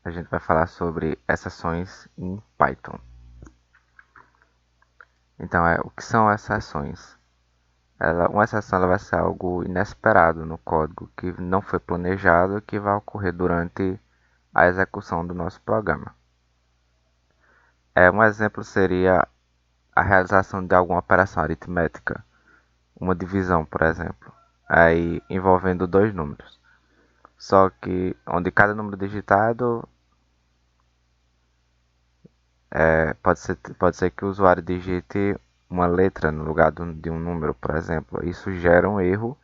a gente vai falar sobre exceções em Python. Então, o que são exceções? Uma exceção vai ser algo inesperado no código, que não foi planejado e que vai ocorrer durante a execução do nosso programa. Um exemplo seria a realização de alguma operação aritmética, uma divisão, por exemplo, aí envolvendo dois números. Só que onde cada número digitado pode ser que o usuário digite uma letra no lugar de um número, por exemplo. Isso gera um erro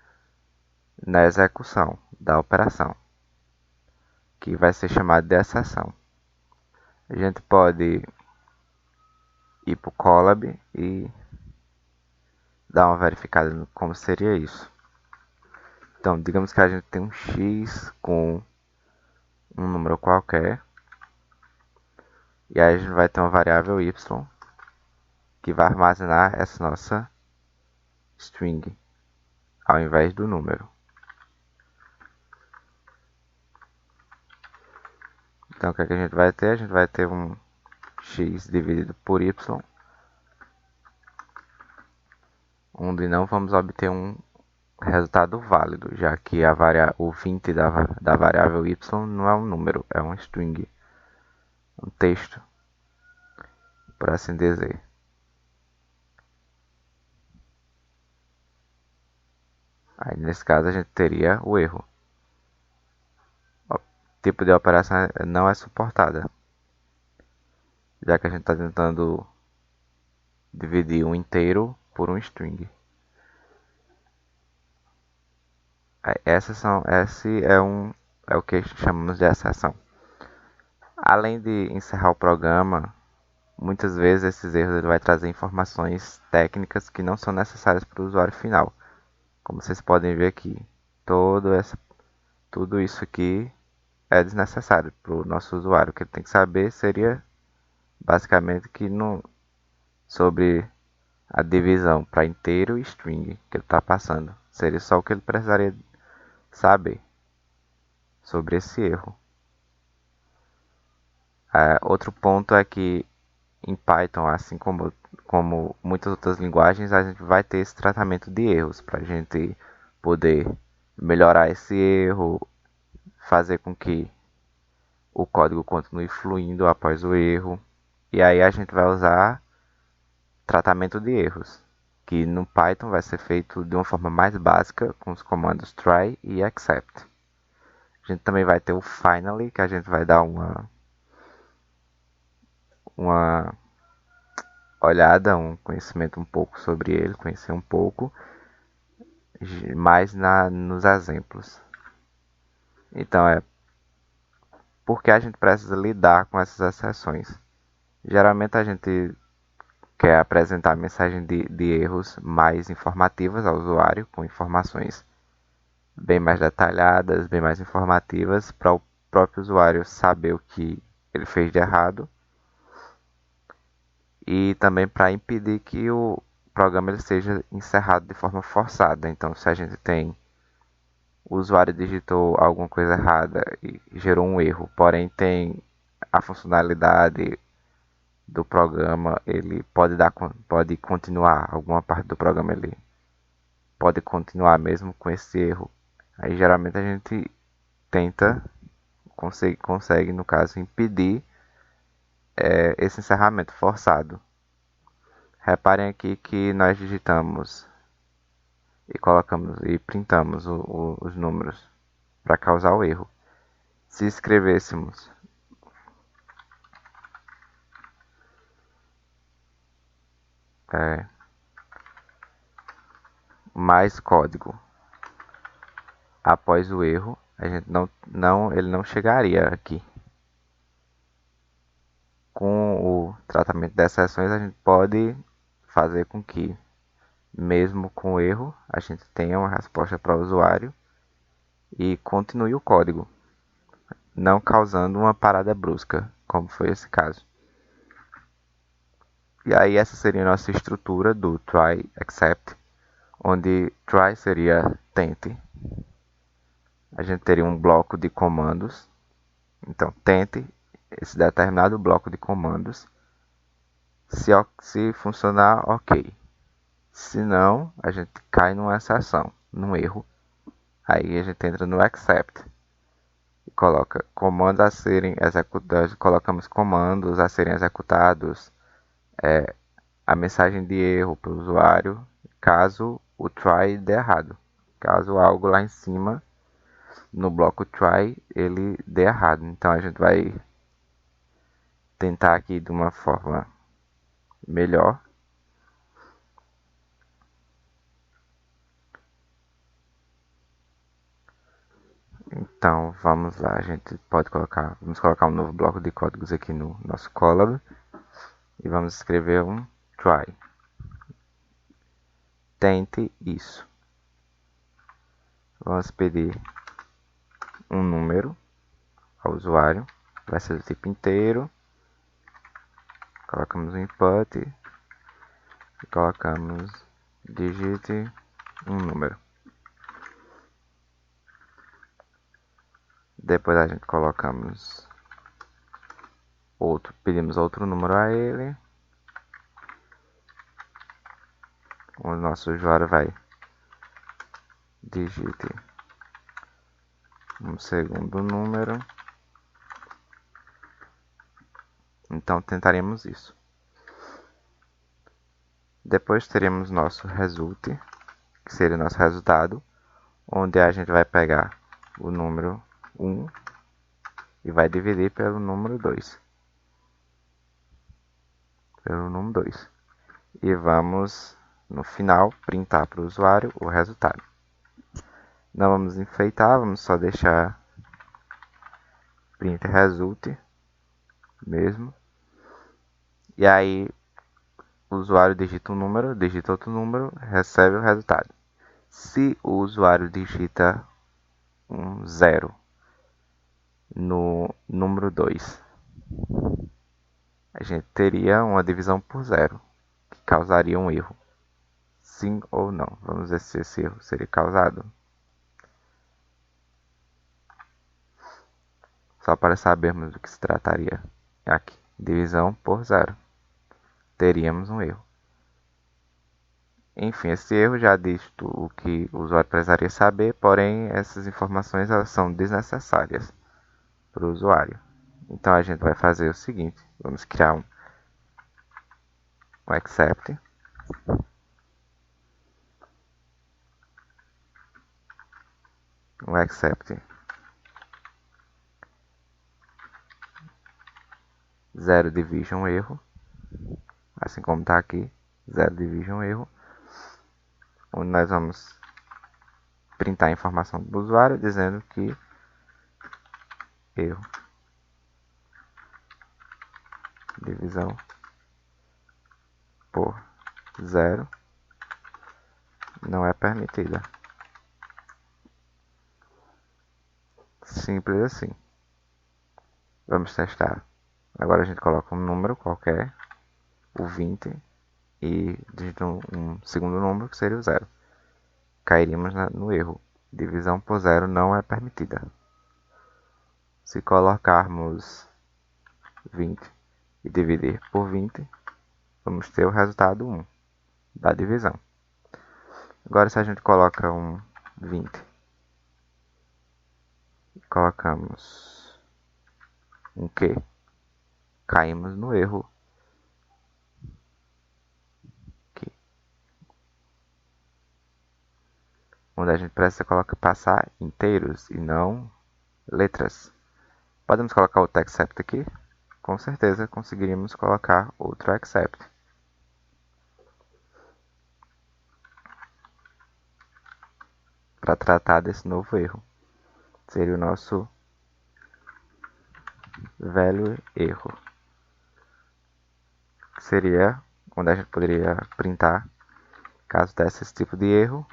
na execução da operação, que vai ser chamado de exceção. A gente pode ir para o Colab e dar uma verificada no como seria isso. Então, digamos que a gente tem um x com um número qualquer, e aí a gente vai ter uma variável y que vai armazenar essa nossa string ao invés do número. Então, o que, é que a gente vai ter? A gente vai ter um x dividido por y, onde não vamos obter um resultado válido, já que o 20 da variável y não é um número, é um string, um texto, por assim dizer. Aí, nesse caso, a gente teria o erro. O tipo de operação não é suportada, já que a gente está tentando dividir um inteiro por um string. Esse é o que chamamos de exceção. Além de encerrar o programa, muitas vezes esses erros ele vai trazer informações técnicas que não são necessárias para o usuário final. Como vocês podem ver aqui, tudo isso aqui é desnecessário para o nosso usuário. O que ele tem que saber seria basicamente sobre a divisão para inteiro e string que ele está passando. Seria só o que ele precisaria saber sobre esse erro. Outro ponto é que em Python, assim como muitas outras linguagens, a gente vai ter esse tratamento de erros para a gente poder melhorar esse erro, fazer com que o código continue fluindo após o erro. E aí a gente vai usar tratamento de erros, que no Python vai ser feito de uma forma mais básica com os comandos try e except. A gente também vai ter o finally, que a gente vai dar uma olhada, um conhecimento um pouco sobre ele, conhecer um pouco mais nos exemplos. Então, por que a gente precisa lidar com essas exceções? Geralmente a gente quer apresentar mensagem de erros mais informativas ao usuário, com informações bem mais detalhadas, bem mais informativas, para o próprio usuário saber o que ele fez de errado e também para impedir que o programa ele seja encerrado de forma forçada. Então, se a gente tem o usuário digitou alguma coisa errada e gerou um erro, porém tem a funcionalidade do programa, ele pode continuar, alguma parte do programa ele pode continuar mesmo com esse erro. Aí geralmente a gente tenta, consegue no caso, impedir esse encerramento forçado. Reparem aqui que nós digitamos e colocamos e printamos os números para causar o erro. Se escrevêssemos é, mais código após o erro, a gente ele não chegaria aqui. Com o tratamento dessas exceções, a gente pode fazer com que, mesmo com o erro, a gente tenha uma resposta para o usuário e continue o código, não causando uma parada brusca, como foi esse caso. E aí essa seria a nossa estrutura do try except, onde try seria tente. A gente teria um bloco de comandos Então, tente esse determinado bloco de comandos. Se funcionar, ok. Se não, a gente cai numa exceção, num erro. Aí a gente entra no except e coloca comandos a serem executados, colocamos comandos a serem executados, a mensagem de erro para o usuário, caso o try dê errado. Caso algo lá em cima, no bloco try, ele dê errado. Então a gente vai tentar aqui de uma forma melhor. Então vamos lá, a gente pode colocar, vamos colocar um novo bloco de códigos aqui no nosso Colab e vamos escrever um try. Tente isso. Vamos pedir um número ao usuário, vai ser do tipo inteiro. Colocamos o input e colocamos digite um número. Depois a gente colocamos outro, pedimos outro número a ele. O nosso usuário vai digite um segundo número. Então tentaremos isso. Depois teremos nosso result, que seria o nosso resultado, onde a gente vai pegar o número 1 e vai dividir pelo número 2. E vamos, no final, printar para o usuário o resultado. Não vamos enfeitar, vamos só deixar print result mesmo. E aí o usuário digita um número, digita outro número, recebe o resultado. Se o usuário digita um 0 no número 2, a gente teria uma divisão por 0, que causaria um erro. Sim ou não? Vamos ver se esse erro seria causado. Só para sabermos do que se trataria. Aqui, divisão por 0. Teríamos um erro. Enfim, esse erro já diz o que o usuário precisaria saber, porém essas informações elas são desnecessárias para o usuário. Então a gente vai fazer o seguinte, vamos criar um except. Um except zero division erro, assim como está aqui, zero division erro, onde nós vamos printar a informação do usuário dizendo que erro divisão por zero não é permitida. Simples assim. Vamos testar. Agora a gente coloca um número qualquer, o 20, e digita um segundo número que seria o 0. Cairíamos no erro. Divisão por 0 não é permitida. Se colocarmos 20 e dividir por 20, vamos ter o resultado 1 da divisão. Agora se a gente coloca um 20 e colocamos um Q, caímos no erro aqui, onde a gente precisa passar inteiros e não letras. Podemos colocar outro except aqui? Com certeza conseguiríamos colocar outro except. Para tratar desse novo erro. Seria o nosso velho erro. Que seria onde a gente poderia printar caso desse esse tipo de erro.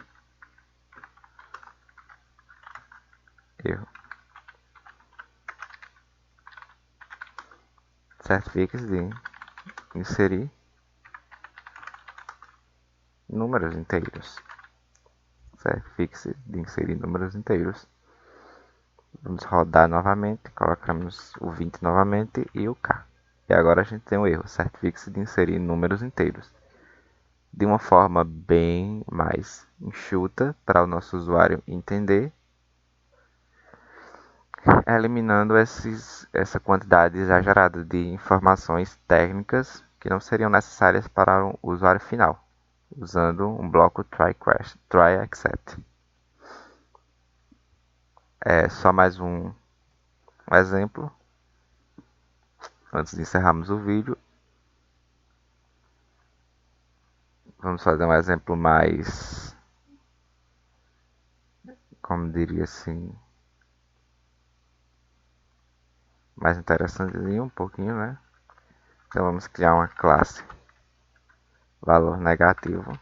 Certifique-se de inserir números inteiros. Certifique-se de inserir números inteiros. Vamos rodar novamente, colocamos o 20 novamente e o K. E agora a gente tem um erro, certifique-se de inserir números inteiros. De uma forma bem mais enxuta para o nosso usuário entender, eliminando essa quantidade exagerada de informações técnicas que não seriam necessárias para o usuário final, usando um bloco try except. É só mais um exemplo antes de encerrarmos o vídeo. Vamos fazer um exemplo mais, como diria assim, mais interessantezinho um pouquinho, né? Então vamos criar uma classe valor negativo,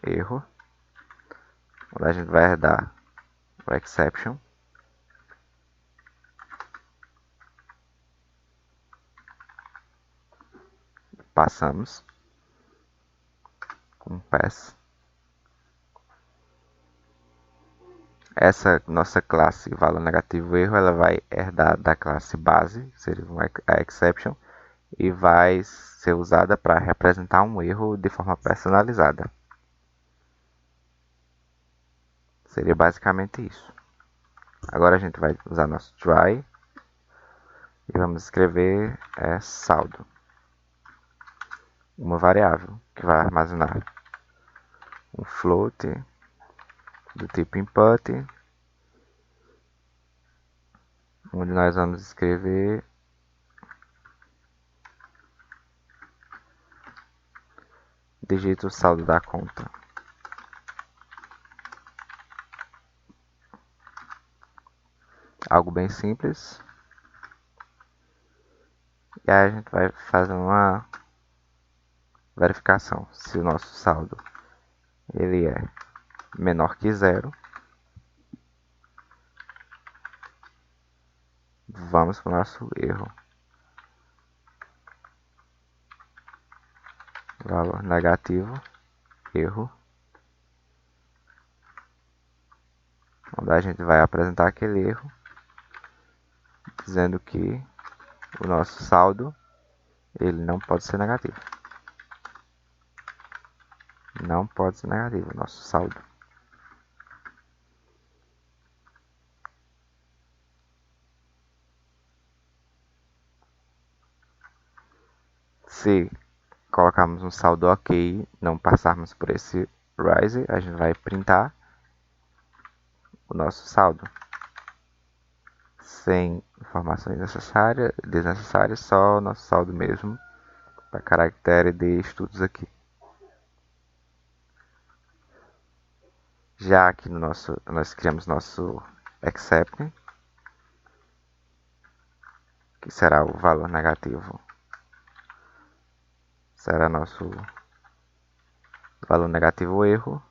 erro, onde a gente vai herdar o exception, passamos com pass. Essa nossa classe valor negativo erro, ela vai herdar da classe base, seria a exception, e vai ser usada para representar um erro de forma personalizada. Seria basicamente isso. Agora a gente vai usar nosso try e vamos escrever saldo, uma variável que vai armazenar um float do tipo input, onde nós vamos escrever digita o saldo da conta. Algo bem simples. E aí a gente vai fazer uma verificação se o nosso saldo ele é menor que zero. Vamos para o nosso erro. Valor negativo, erro. Onde a gente vai apresentar aquele erro, dizendo que o nosso saldo ele não pode ser negativo. Não pode ser negativo o nosso saldo. Se colocarmos um saldo ok, não passarmos por esse rise, a gente vai printar o nosso saldo. Sem informações desnecessárias, só o nosso saldo mesmo, para caractere de estudos aqui. Já aqui no nós criamos nosso except, que será o valor negativo, será nosso valor negativo erro,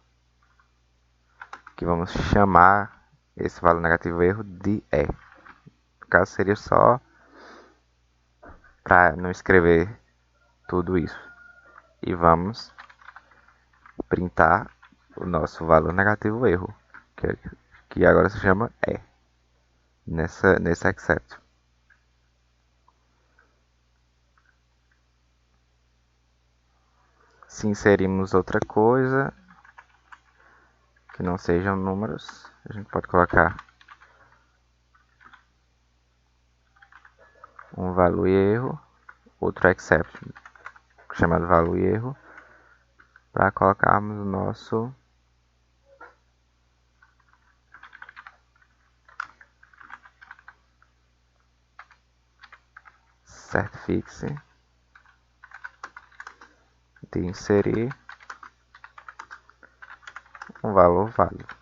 que vamos chamar esse valor negativo erro de E. No caso seria só para não escrever tudo isso. E vamos printar o nosso valor negativo erro, que agora se chama E, nesse except. Se inserirmos outra coisa que não sejam números, a gente pode colocar um valor e erro, outro except chamado valor e erro, para colocarmos o nosso certifique-se de inserir um valor válido.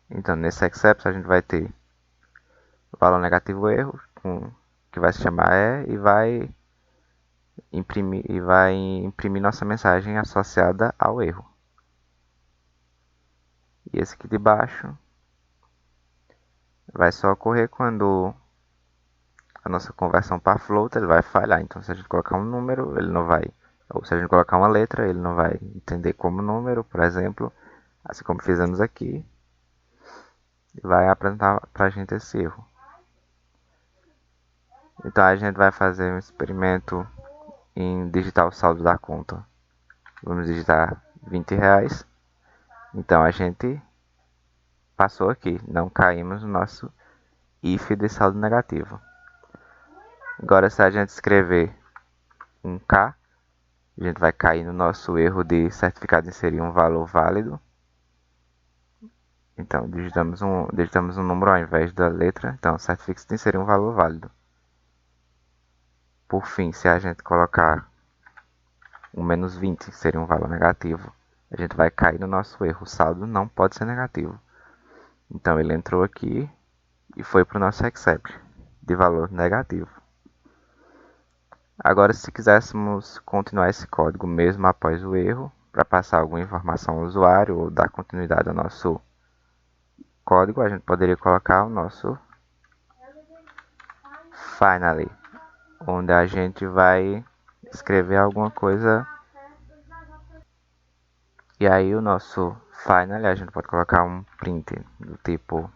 Então, nesse except a gente vai ter o valor negativo erro, que vai se chamar E, e vai imprimir nossa mensagem associada ao erro. E esse aqui de baixo vai só ocorrer quando a nossa conversão para float ele vai falhar. Então, se a gente colocar um número, ele não vai Ou se a gente colocar uma letra, ele não vai entender como número, por exemplo, assim como fizemos aqui, e vai apresentar para a gente esse erro. Então a gente vai fazer um experimento em digitar o saldo da conta. Vamos digitar R$ 20. Então a gente passou aqui, não caímos no nosso if de saldo negativo. Agora se a gente escrever 1K, a gente vai cair no nosso erro de certificado de inserir um valor válido. Então digitamos um número ao invés da letra. Então certifica-se de inserir um valor válido. Por fim, se a gente colocar um -20, seria um valor negativo, a gente vai cair no nosso erro. O saldo não pode ser negativo. Então ele entrou aqui e foi para o nosso except de valor negativo. Agora, se quiséssemos continuar esse código mesmo após o erro, para passar alguma informação ao usuário ou dar continuidade ao nosso código, a gente poderia colocar o nosso finally, onde a gente vai escrever alguma coisa. E aí o nosso finally a gente pode colocar um print do tipo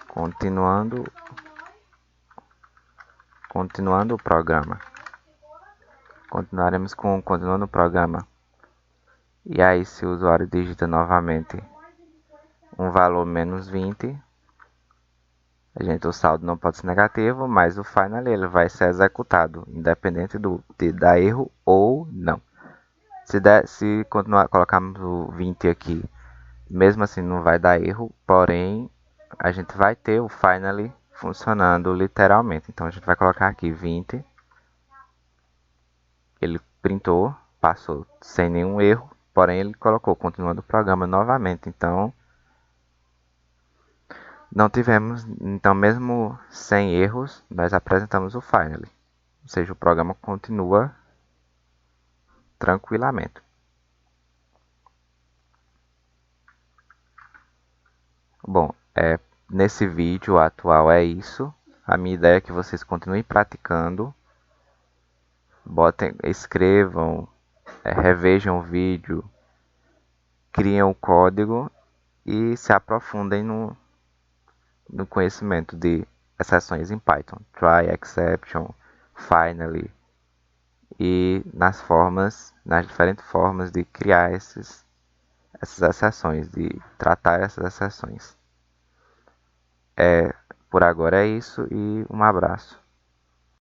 continuando o programa. Continuaremos com continuando o programa. E aí se o usuário digita novamente um valor -20, a gente, o saldo não pode ser negativo, mas o final ele vai ser executado, independente de dar erro ou não. Se continuar colocarmos o 20 aqui, mesmo assim não vai dar erro, porém a gente vai ter o finally funcionando literalmente. Então a gente vai colocar aqui 20, ele printou, passou sem nenhum erro, porém ele colocou continuando o programa novamente. Então não tivemos, então mesmo sem erros, nós apresentamos o finally, ou seja, o programa continua tranquilamente. Bom, nesse vídeo atual é isso. A minha ideia é que vocês continuem praticando, escrevam, revejam o vídeo, criem o código e se aprofundem no conhecimento de exceções em Python, try, exception, finally, e nas diferentes formas de criar essas exceções, de tratar essas exceções. Por agora é isso e um abraço.